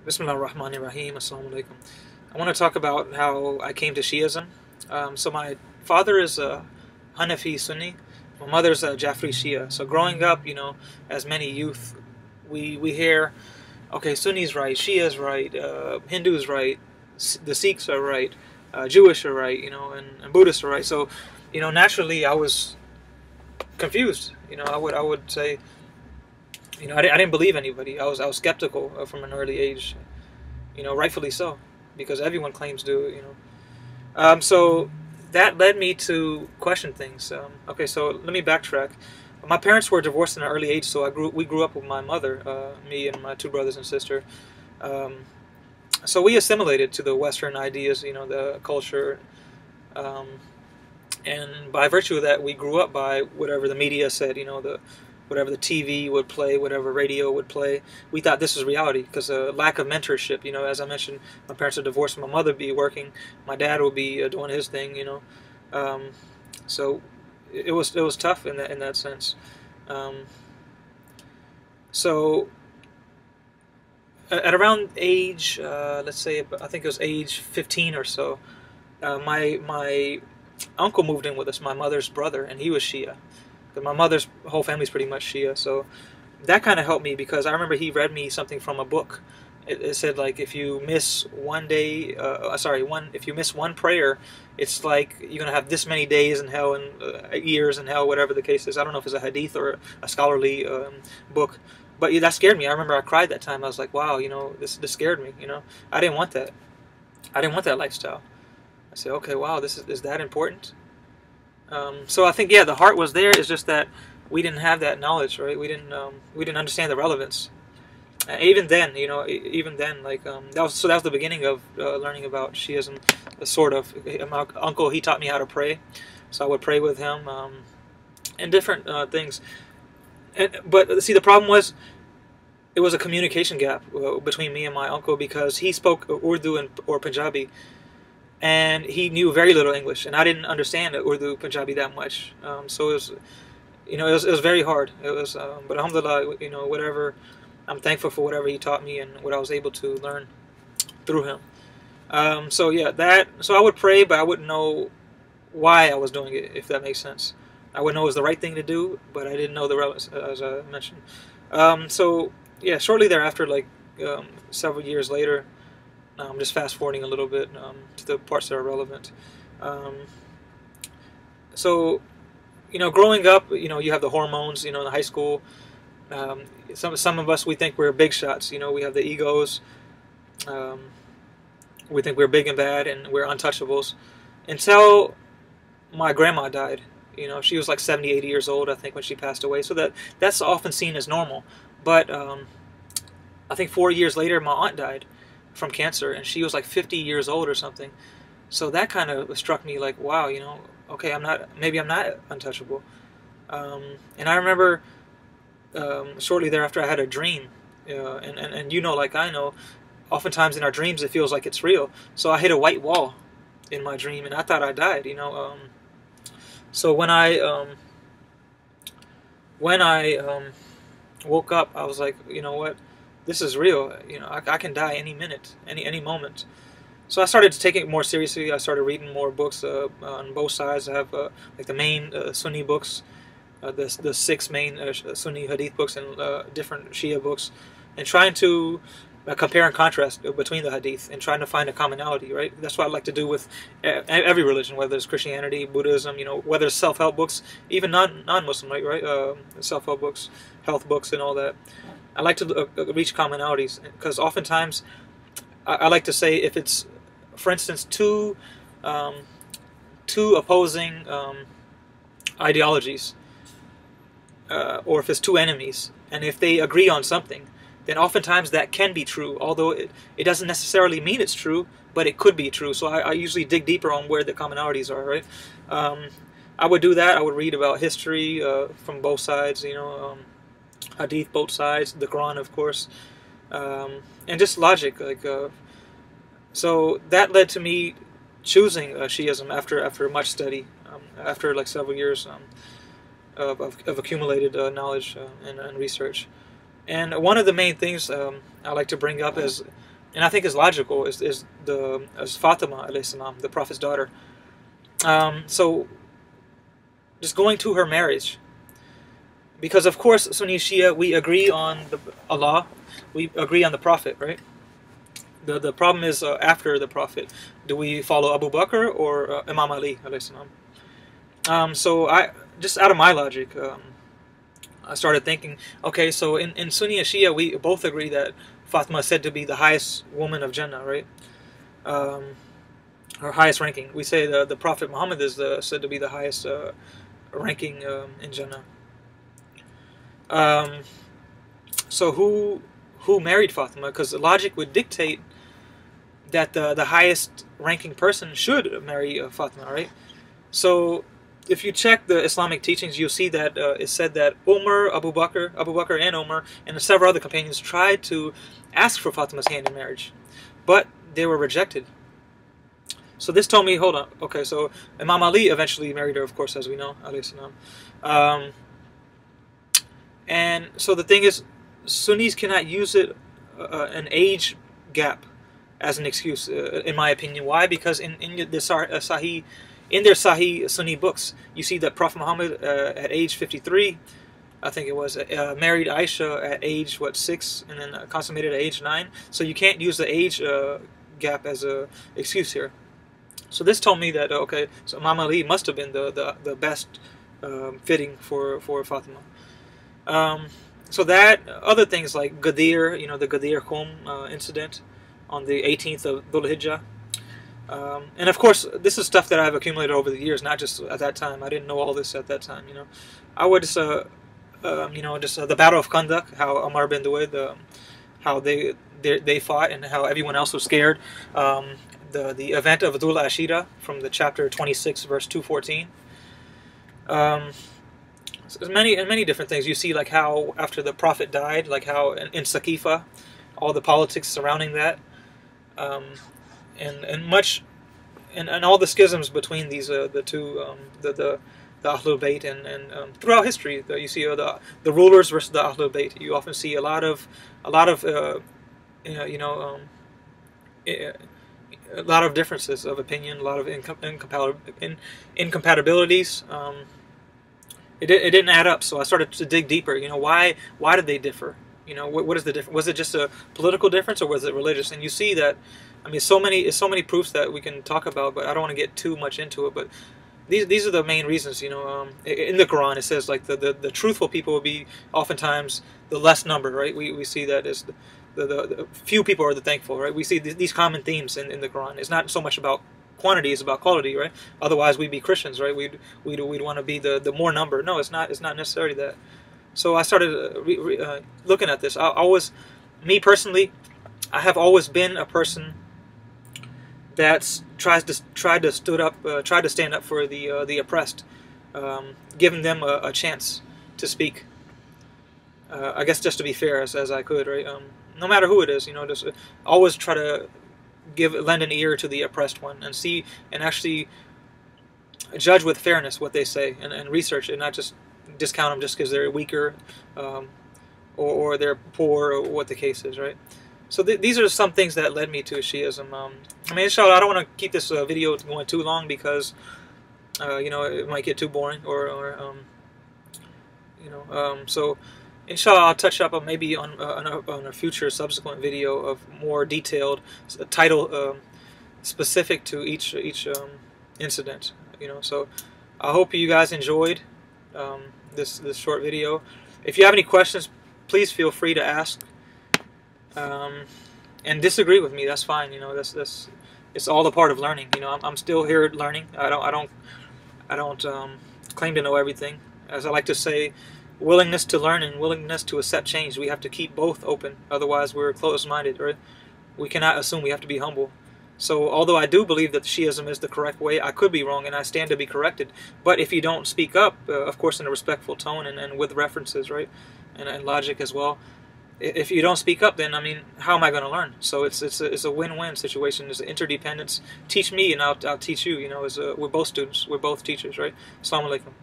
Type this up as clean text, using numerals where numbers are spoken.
Bismillah ar-Rahman ar-Rahim. Assalamu alaikum. I want to talk about how I came to Shiism. So my father is a Hanafi Sunni. My mother's a Jafri Shia. So growing up, as many youth, we hear, okay, Sunni's right, Shia's right, Hindu's right, the Sikhs are right, Jewish are right, and Buddhists are right. So, naturally I was confused. I would say, I didn't believe anybody. I was skeptical from an early age. Rightfully so, because everyone claims to. So that led me to question things. Okay, so let me backtrack. My parents were divorced in an early age, so we grew up with my mother, me and my two brothers and sister. Um, so we assimilated to the Western ideas, the culture, um, and by virtue of that, we grew up by whatever the media said, whatever the TV would play, whatever radio would play. We thought this was reality because lack of mentorship. As I mentioned, my parents are divorced. My mother would be working, my dad would be doing his thing. Um, so it was tough in that sense. Um, so at around age, let's say, I think it was age 15 or so, my uncle moved in with us, my mother's brother, and he was Shia. Because my mother's whole family's pretty much Shia, so that kind of helped me because I remember he read me something from a book. It said like if you miss one day, if you miss one prayer, it's like you're gonna have this many days in hell and years in hell, whatever the case is. I don't know if it's a hadith or a scholarly book, but yeah, that scared me. I remember I cried that time. I was like, wow, this scared me. I didn't want that. I didn't want that lifestyle. I said, okay, wow, this is that important. So I think, yeah, the heart was there. It's just that we didn't have that knowledge, right? We didn't understand the relevance. Even then, like that was the beginning of learning about Shiism, sort of. My uncle, he taught me how to pray, so I would pray with him, and different things. But see, the problem was it was a communication gap between me and my uncle because he spoke Urdu or Punjabi, and he knew very little English, and I didn't understand Urdu Punjabi that much. So it was, it was very hard. It was, but alhamdulillah, whatever. I'm thankful for whatever he taught me and what I was able to learn through him. So yeah, so I would pray, but I wouldn't know why I was doing it, if that makes sense. I would know it was the right thing to do, but I didn't know the relevance, as I mentioned. So yeah, shortly thereafter, like several years later, just fast forwarding a little bit to the parts that are relevant. So, growing up, you have the hormones, in high school. Some of us, we think we're big shots. We have the egos. We think we're big and bad and we're untouchables. Until my grandma died. She was like 70, 80 years old, I think, when she passed away. So that's often seen as normal. But I think 4 years later, my aunt died from cancer, and she was like 50 years old or something. So that kind of struck me like, wow, okay, maybe I'm not untouchable. And I remember shortly thereafter I had a dream, and like I know, oftentimes in our dreams it feels like it's real. So I hit a white wall in my dream, and I thought I died. So when I woke up, I was like, you know what? This is real. I can die any minute, any moment. So I started to take it more seriously. I started reading more books on both sides. I have like the main Sunni books, the six main Sunni Hadith books, and different Shia books, and trying to compare and contrast between the Hadith and trying to find a commonality. Right. That's what I like to do with every religion, whether it's Christianity, Buddhism, whether it's self-help books, even non-Muslim, right? Self-help books, health books, and all that. I like to reach commonalities because oftentimes I like to say if it's, for instance, two opposing ideologies, or if it's two enemies, and if they agree on something, then oftentimes that can be true, although it doesn't necessarily mean it's true, but it could be true. So I usually dig deeper on where the commonalities are, right? I would do that. I would read about history from both sides, Hadith, both sides, the Quran, of course, and just logic. So that led to me choosing Shiism after much study, after like several years of accumulated knowledge and research. And one of the main things I like to bring up is and I think is logical, is Fatima alayhi salam, the Prophet's daughter. So just going to her marriage, because of course Sunni Shia, we agree on Allah, we agree on the Prophet, right? The problem is after the Prophet, do we follow Abu Bakr or Imam Ali alayhi salam? So I just out of my logic, I started thinking, okay, so in Sunni and Shia, we both agree that Fatima is said to be the highest woman of Jannah, right? Her highest ranking. We say the Prophet Muhammad is said to be the highest ranking in Jannah. So who married Fatima? Because logic would dictate that the highest ranking person should marry Fatima, right? So if you check the Islamic teachings, you'll see that it said that Abu Bakr and Umar, and several other companions tried to ask for Fatima's hand in marriage, but they were rejected. So this told me, hold on, okay, so Imam Ali eventually married her, of course, as we know, alayhi salam. And so the thing is, Sunnis cannot use an age gap as an excuse, in my opinion. Why? Because in their Sahih Sunni books, you see that Prophet Muhammad at age 53, I think it was, married Aisha at age 6, and then consummated at age 9. So you can't use the age gap as a excuse here. So this told me that okay, so Imam Ali must have been the best fitting for Fatima. So that other things like Ghadir, the Ghadir Qum incident on the 18th of Dhul Hijjah. And of course, this is stuff that I've accumulated over the years, not just at that time. I didn't know all this at that time. I would just, the Battle of Khandaq, how Umar bin Duwayd, how they fought and how everyone else was scared. The event of Dhul Ashira from the chapter 26, verse 214. So many different things. You see, like how after the Prophet died, like how in Saqifa, all the politics surrounding that. And all the schisms between these the two the Ahlul Bayt and throughout history you see the rulers versus the Ahlul Bayt. You often see a lot of a lot of differences of opinion, a lot of incompatibilities. It didn't add up, so I started to dig deeper. Why did they differ? What is the difference? Was it just a political difference, or was it religious? And you see that, I mean, so many proofs that we can talk about, but I don't want to get too much into it. But these are the main reasons. In the Quran it says like the truthful people will be oftentimes the less number, right? We see that as the few people are the thankful, right? We see these common themes in the Quran. It's not so much about quantity, it's about quality, right? Otherwise we'd be Christians, right? We'd want to be the more number. No, it's not necessarily that. So I started looking at this. Me personally, I have always been a person that tried to stand up for the oppressed, giving them a chance to speak. I guess just to be fair as I could, right? No matter who it is, just always try to lend an ear to the oppressed one and see and actually judge with fairness what they say and research it, not just discount them just because they're weaker or they're poor or what the case is, right? So these are some things that led me to Shiism. I mean, inshallah, I don't want to keep this video going too long because it might get too boring so inshallah I'll touch up maybe on a future subsequent video of more detailed title specific to each incident. So I hope you guys enjoyed this short video. If you have any questions, please feel free to ask, and disagree with me. That's fine. That's it's all a part of learning. I'm still here learning. I don't claim to know everything. As I like to say, willingness to learn and willingness to accept change. We have to keep both open. Otherwise, we're closed-minded. Right? We cannot assume. We have to be humble. So although I do believe that Shiism is the correct way, I could be wrong, and I stand to be corrected. But if you don't speak up, of course in a respectful tone and with references, right, and logic as well, if you don't speak up, then, I mean, how am I going to learn? So it's a win-win situation. It's an interdependence. Teach me, and I'll teach you. We're both students. We're both teachers, right? Assalamu alaikum.